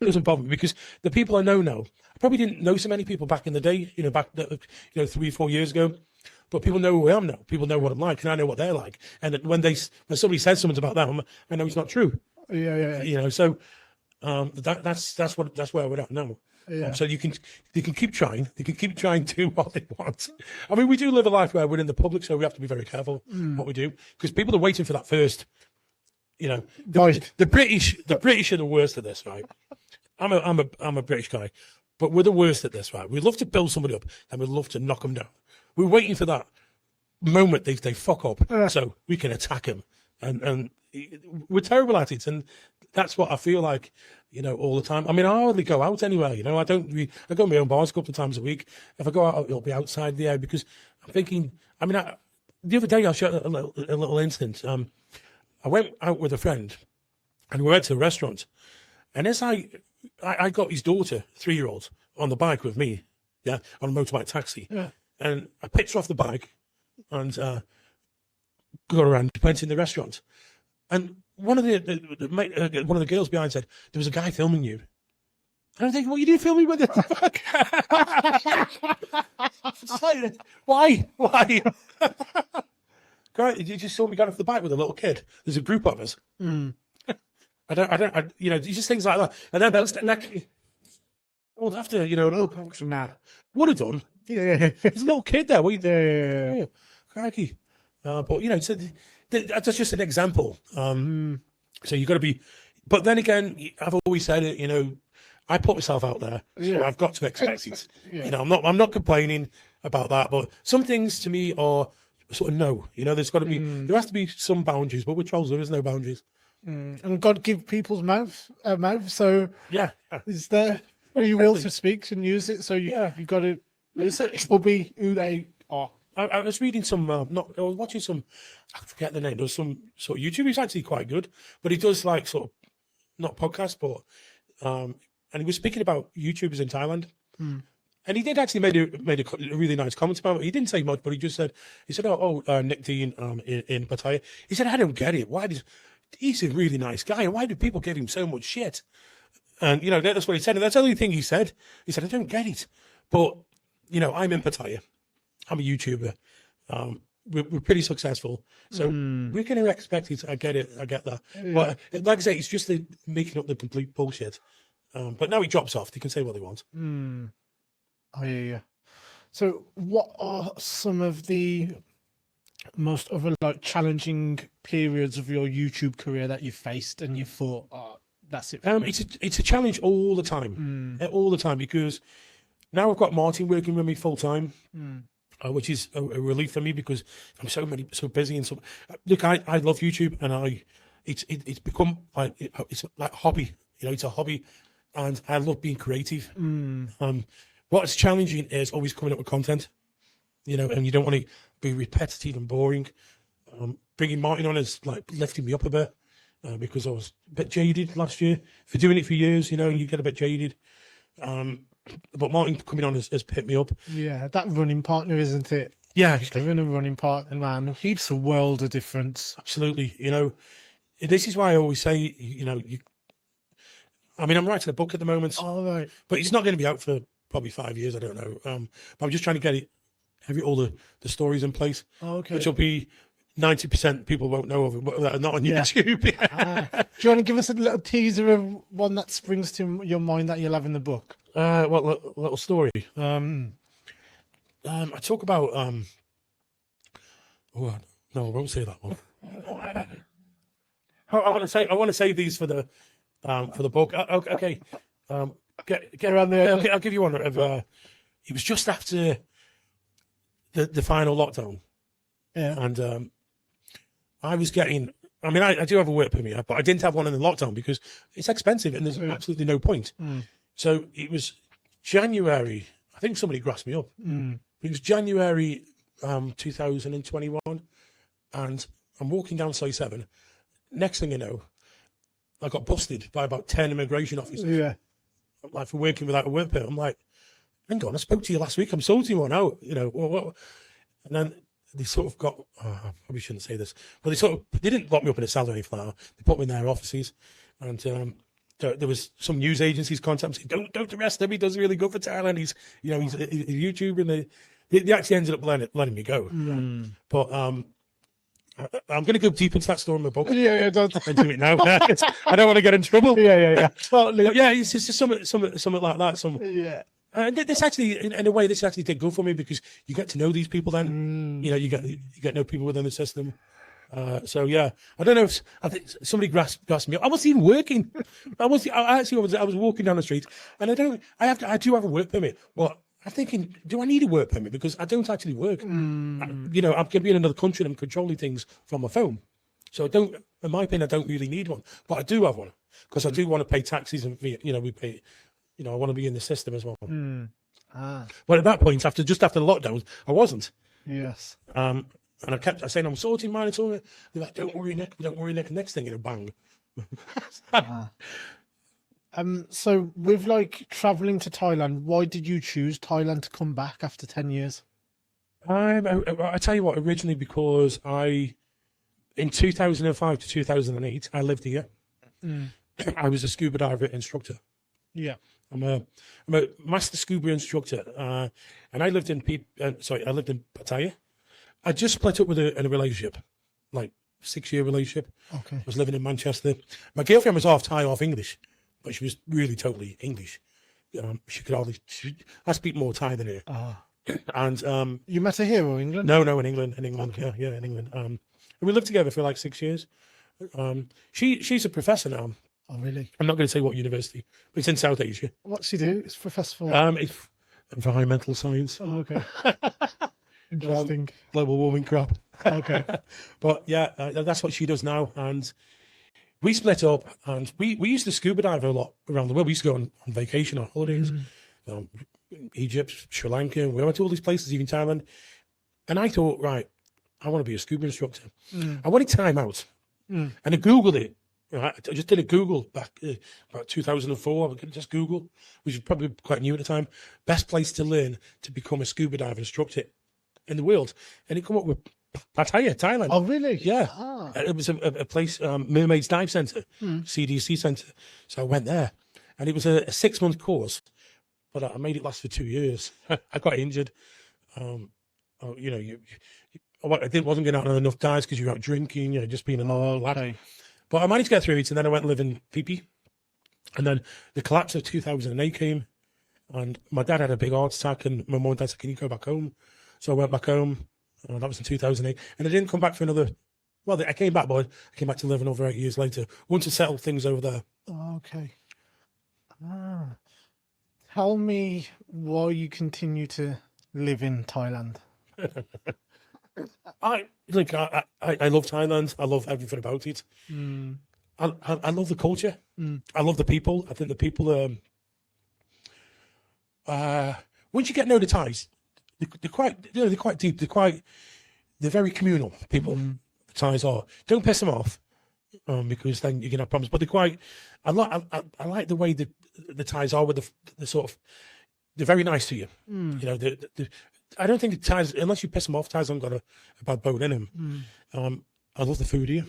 It doesn't bother me because the people I know now, I probably didn't know so many people back in the day, 3 or 4 years ago. But people know who I am now. People know what I'm like, and I know what they're like. And when somebody says something about them, I know it's not true. Yeah. So that's where we're at now. Yeah. So you can keep trying. You can keep trying to do what they want. I mean, we do live a life where we're in the public, so we have to be very careful what we do because people are waiting for that first. The British are the worst at this, right? I'm a British guy, but we're the worst at this, right? We love to build somebody up, and we love to knock them down. We're waiting for that moment they fuck up, so we can attack them, and we're terrible at it, and that's what I feel like, all the time. I mean, I hardly go out anywhere, I go to my own bars a couple of times a week. If I go out, it'll be outside the air because I'm thinking. I mean, the other day I'll share a little instance. I went out with a friend, and we went to a restaurant, and as I got his daughter, 3-year-old, on the bike with me, on a motorbike taxi. Yeah. And I picked her off the bike and got around, went in the restaurant. And one of the girls behind said, "There was a guy filming you." And I'm thinking, "What, you didn't film me with it?" Why? Guy, you just saw me get off the bike with a little kid. There's a group of us. Just things like that. And then next, well, after, Nah. would have done. Yeah. There's a little kid there. Yeah. Crikey. But that's just an example. So you've got to be. But then again, I've always said it. I put myself out there, so I've got to expect it. Yeah. I'm not complaining about that. But some things to me are sort of no. There's got to be. There has to be some boundaries. But with trolls, there is no boundaries. And God give people's mouth a mouth. So Yeah. is there free will to speak and use it? So you've got to. Will be who they are. I was reading some, I was watching some, I forget the name, there was some sort of YouTube, he's actually quite good, but he does like sort of, not podcast, but, and he was speaking about YouTubers in Thailand, and he did actually made a really nice comment about it. He didn't say much, but he said, Nick Dean in Pattaya, he said, "I don't get it, he's a really nice guy, and why do people give him so much shit?" And, that's what he said, and that's the only thing he said, "I don't get it," but, I'm in Pattaya. I'm a YouTuber. We're pretty successful. So we're going to expect it. I get it. I get that. Yeah. But like I say, it's just making up the complete bullshit. But now he drops off. They can say what they want. Oh, yeah. So what are some of the most challenging periods of your YouTube career that you faced and you thought, that's it? It's a challenge all the time. All the time, because now I've got Martin working with me full time, which is a relief for me because I'm so busy and so. Look, I love YouTube, and it's become it's like a hobby. It's a hobby, and I love being creative. What's challenging is always coming up with content, and you don't want to be repetitive and boring. Bringing Martin on is like lifting me up a bit because I was a bit jaded last year for doing it for years. You get a bit jaded. But Martin coming on has picked me up. Yeah, that running partner, isn't it? Yeah. Having a running partner, man, keeps a world of difference. Absolutely. This is why I always say, I mean, I'm writing a book at the moment. Oh, right. But it's not going to be out for probably 5 years, I don't know. But I'm just trying to have all the stories in place. Oh, okay. Which will be 90% people won't know of it, but that are not on YouTube. Do you want to give us a little teaser of one that springs to your mind that you'll have in the book? Little story. I talk about no, I won't say that one. I want to save these for the book. Okay. Get around there. Okay, I'll give you one. It was just after the final lockdown. Yeah. And I was getting. I mean, I do have a work permit, but I didn't have one in the lockdown because it's expensive and there's absolutely no point. So it was January. I think somebody grasped me up. It was January 2021, and I'm walking down Site 7. Next thing you know, I got busted by about 10 immigration officers. Yeah. Like for working without a work permit. I'm like, hang on, I spoke to you last week. I'm sorting one out. What? And then they sort of got. I probably shouldn't say this, but they didn't lock me up in a cell or anything like that. They put me in their offices, and there was some news agencies contacting me saying, don't arrest him. He does really good for Thailand. He's a YouTuber, and they actually ended up letting me go. But I'm going to go deep into that story in my book. Yeah, don't. And do it now. I don't want to get in trouble. Yeah. Totally. Yeah, it's just something like that. Yeah. And this actually, in a way, this actually did good for me because you get to know these people. Then you get to know people within the system. So yeah, I don't know if I think somebody grasped me up. I wasn't even working. I was walking down the street, and I do have a work permit. Well, I'm thinking, do I need a work permit? Because I don't actually work. I'm going to be in another country and I'm controlling things from my phone. So in my opinion, I don't really need one, but I do have one because I do want to pay taxes and we pay. I want to be in the system as well. But at that point, just after the lockdown, I wasn't. Yes. And I kept saying, I'm sorting mine. It's all. They're like, don't worry, Nick. Next thing, it'll bang. So with like traveling to Thailand, why did you choose Thailand to come back after 10 years? I tell you what, originally because in 2005 to 2008, I lived here. I was a scuba diver instructor. Yeah. I'm a master scuba instructor, and I lived in Pattaya. I just split up in a relationship, like 6-year relationship. Okay. I was living in Manchester. My girlfriend was half Thai, half English, but she was really totally English. I speak more Thai than her. And you met her here or England? No, in England. Okay. Yeah, in England. And we lived together for like 6 years. She's a professor now. Oh, really? I'm not going to say what university, but it's in South Asia. What's she do? It's professor for. It's environmental science. Oh, okay. Interesting. Global warming crap. Okay. But yeah, that's what she does now. And we split up, and we used to scuba dive a lot around the world. We used to go on vacation, on holidays, Egypt, Sri Lanka. We went to all these places, even Thailand. And I thought, right, I want to be a scuba instructor. I wanted time out. And I Googled it. I just did a Google back about 2004. I just Google, which was probably quite new at the time. Best place to learn to become a scuba diver instructor in the world. And it come up with Pattaya, Thailand. Oh, really? Yeah. Ah. It was a place, Mermaids Dive Centre, CDC Centre. So I went there. And it was a 6-month course, but I made it last for 2 years. I got injured. I wasn't getting out on enough dives because you were out drinking, just being an old lad. Okay. But I managed to get through it, and then I went to live in Phi. And then the collapse of 2008 came, and my dad had a big heart attack, and my mum and dad said, can you go back home? So I went back home, and that was in 2008. And I didn't come back for I came back, but I came back to live another 8 years later, once I settled things over there. Oh, okay. Tell me why you continue to live in Thailand. I love Thailand. I love everything about it. I love the culture. I love the people. I think the people. Once you get to know the Thais, they're quite deep. They're very communal. People, the Thais are. Don't piss them off, because then you're gonna have problems. But they're quite. I like the way the Thais are with the sort of. They're very nice to you. I don't think the Thais, unless you piss them off, Thais haven't got a bad bone in them. I love the food here.